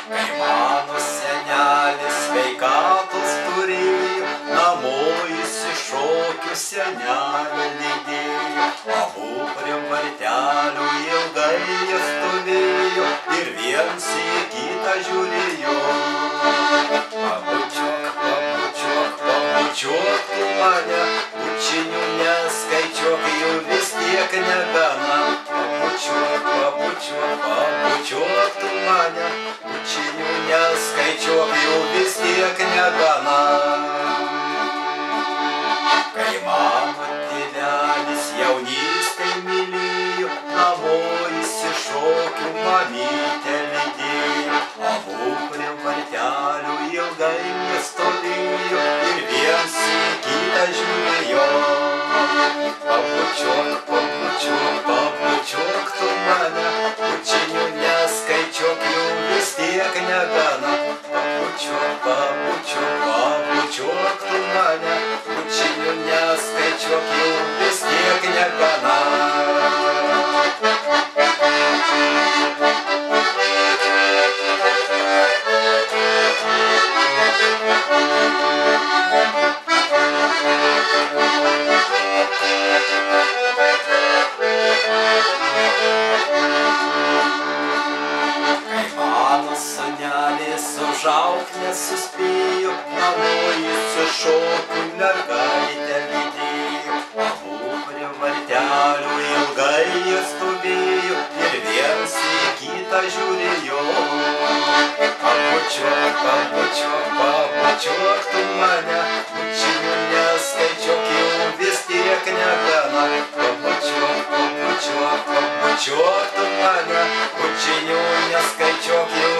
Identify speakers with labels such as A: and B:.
A: Kai mano senelis sveikatos turėjo, namo išsišokiu senelį lydėjo. Abu prie vartelių ilgai jie stovėjo ir viens į kitą žiūrėjo. Pabučiuok, pabučiuok, pabučiuok tu mane, bučinių neskaičiuok, jų vis tiek negana. Pabučiuok, pabučiuok, pabučiuok tu mane, bučinių neskaičiuok, jų vis tiek negana. Kai mano tėvelis jaunystėj mylėjo, namo išsišokiu mamytę lydėjo. Abu prie vartelių ilgai jie stovėjo ir viens į kitą žiūrėjo. Pabučiuok, pabučiuok, pabučiuok tu mane, bučinių neskaičiuok, jų vis tiek negana. Pabučiuok, pabučiuok, pabučiuok tu mane, bučinių neskaičiuok, jų vis tiek negana. Užauk nesuspėjo, namo išsišokiu mergaitę lydėjo. Abu prie vartelių ilgai jie stovėjo ir viens į kitą žiūrėjo. Pabučiuok, pabučiuok, pabučiuok tu mane, bučinių neskaičiuok, jų vis tiek negana. Pabučiuok, pabučiuok, pabučiuok tu mane, bučinių neskaičiuok, jų